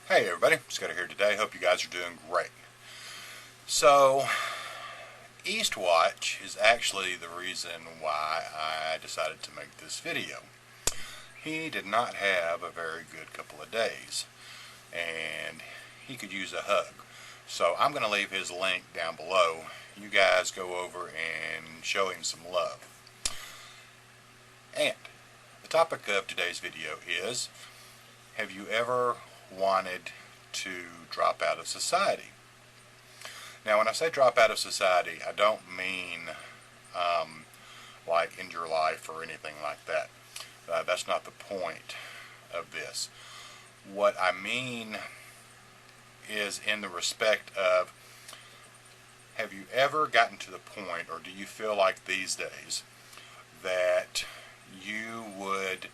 Hey everybody, Scott here today. Hope you guys are doing great. So, Eastwatch is actually the reason why I decided to make this video. He did not have a very good couple of days, and he could use a hug. So I'm going to leave his link down below. You guys go over and show him some love. And the topic of today's video is, have you ever wanted to drop out of society? Now, when I say drop out of society, I don't mean like end your life or anything like that. That's not the point of this. What I mean is in the respect of, have you ever gotten to the point, or do you feel like these days, that you would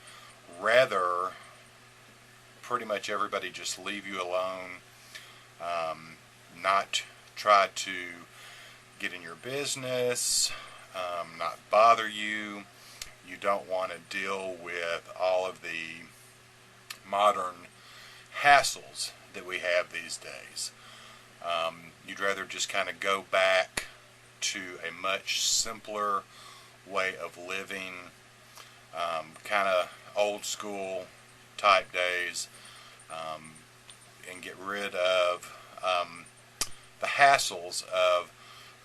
rather pretty much everybody just leave you alone, not try to get in your business, not bother you. You don't want to deal with all of the modern hassles that we have these days. You'd rather just kind of go back to a much simpler way of living, kind of old school type days, and get rid of the hassles of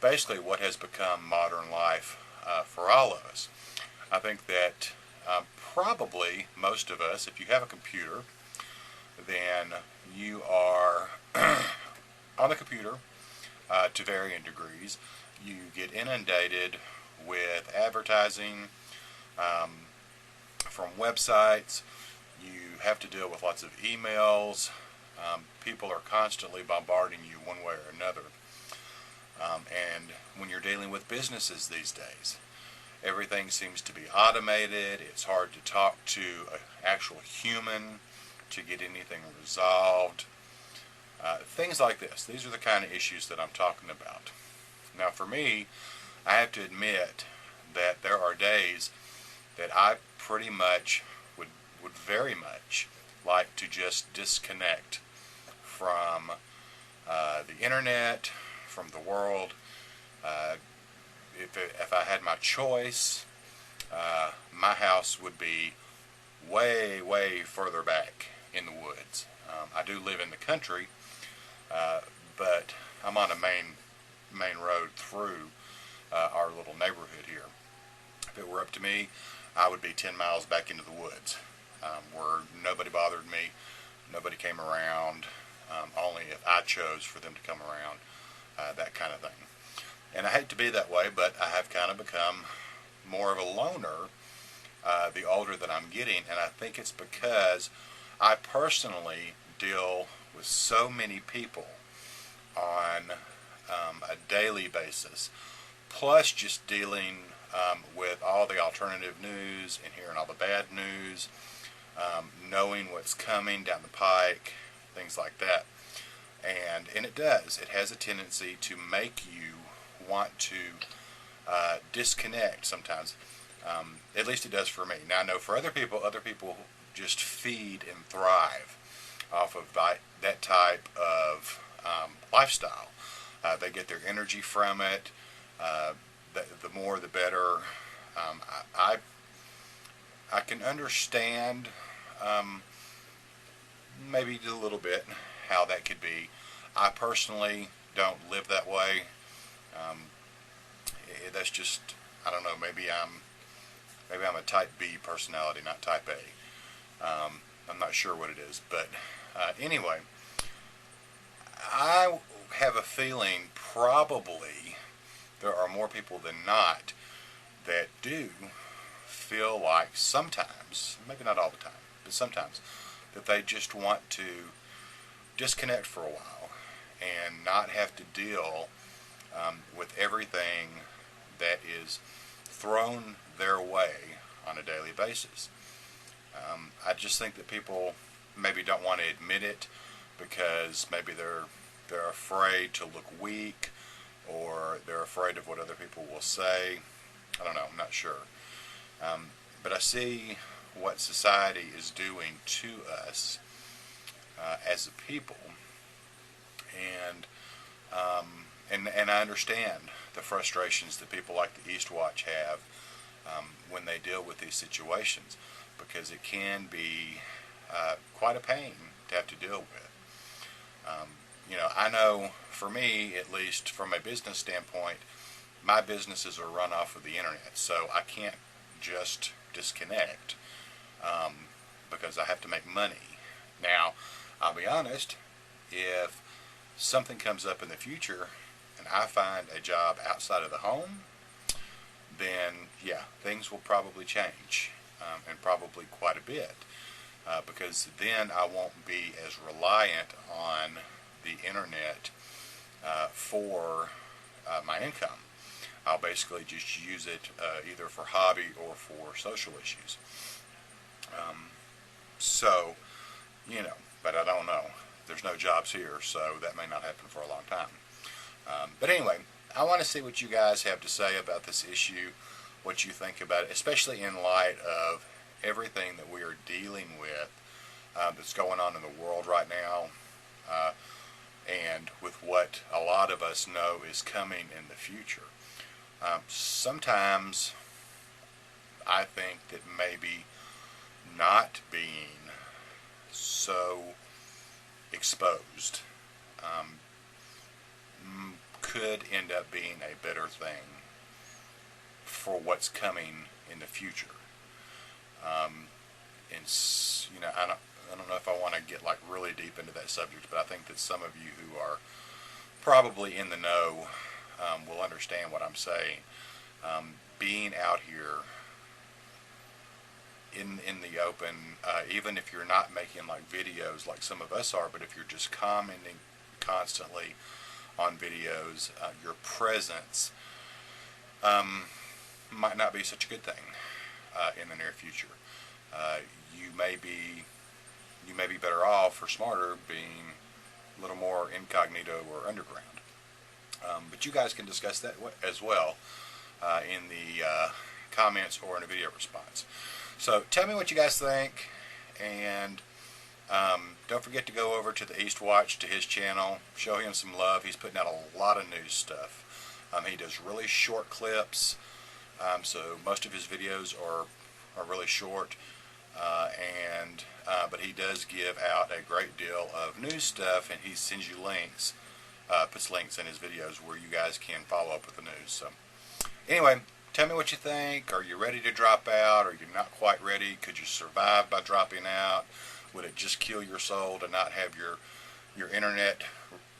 basically what has become modern life for all of us. I think that probably most of us, if you have a computer, then you are on the computer to varying degrees. You get inundated with advertising from websites. You have to deal with lots of emails. People are constantly bombarding you one way or another. And when you're dealing with businesses these days, everything seems to be automated. It's hard to talk to an actual human to get anything resolved. Things like this. These are the kind of issues that I'm talking about. Now for me, I have to admit that there are days that I pretty much would very much like to just disconnect from the internet, from the world. If I had my choice, my house would be way, way further back in the woods. I do live in the country, but I'm on a main road through our little neighborhood here. If it were up to me, I would be 10 miles back into the woods, where nobody bothered me, nobody came around, only if I chose for them to come around, that kind of thing. And I hate to be that way, but I have kind of become more of a loner the older that I'm getting, and I think it's because I personally deal with so many people on a daily basis, plus just dealing with all the alternative news and hearing all the bad news, knowing what's coming down the pike, things like that. And it does. It has a tendency to make you want to disconnect sometimes. At least it does for me. Now I know for other people just feed and thrive off of that type of lifestyle. They get their energy from it. The more the better. I can understand maybe a little bit how that could be. I personally don't live that way. That's just, I don't know, maybe I'm a type B personality, not type A. I'm not sure what it is, but anyway, I have a feeling probably there are more people than not that do feel like sometimes, maybe not all the time, but sometimes, that they just want to disconnect for a while and not have to deal with everything that is thrown their way on a daily basis. I just think that people maybe don't want to admit it because maybe they're afraid to look weak, or they're afraid of what other people will say. I don't know, I'm not sure. But I see what society is doing to us as as a people, and and I understand the frustrations that people like the Eastwatch have when they deal with these situations, because it can be quite a pain to have to deal with. I know for me, at least from a business standpoint, my businesses are run off of the internet, so I can't just disconnect because I have to make money. Now, I'll be honest, if something comes up in the future and I find a job outside of the home, then yeah, things will probably change, and probably quite a bit, because then I won't be as reliant on the internet for my income. I'll basically just use it either for hobby or for social issues. So, but I don't know. There's no jobs here, so that may not happen for a long time. But anyway, I want to see what you guys have to say about this issue, what you think about it, especially in light of everything that we are dealing with that's going on in the world right now, and with what a lot of us know is coming in the future. Sometimes I think that maybe not being so exposed could end up being a better thing for what's coming in the future. I don't know if I want to get like really deep into that subject, but I think that some of you who are probably in the know will understand what I'm saying. Being out here in the open, even if you're not making like videos like some of us are, but if you're just commenting constantly on videos, your presence might not be such a good thing in the near future. You may be better off or smarter being a little more incognito or underground. But you guys can discuss that as well in the comments or in a video response. So tell me what you guys think, and don't forget to go over to the Eastwatch, to his channel. Show him some love. He's putting out a lot of news stuff. He does really short clips, so most of his videos are really short, but he does give out a great deal of news stuff, and he sends you links, puts links in his videos where you guys can follow up with the news. So anyway, tell me what you think. Are you ready to drop out? Are you not quite ready? Could you survive by dropping out? Would it just kill your soul to not have your internet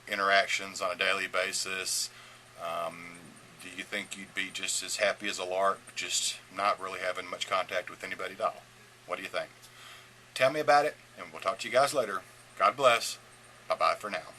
interactions on a daily basis? Do you think you'd be just as happy as a lark, just not really having much contact with anybody at all? What do you think? Tell me about it, and we'll talk to you guys later. God bless. Bye-bye for now.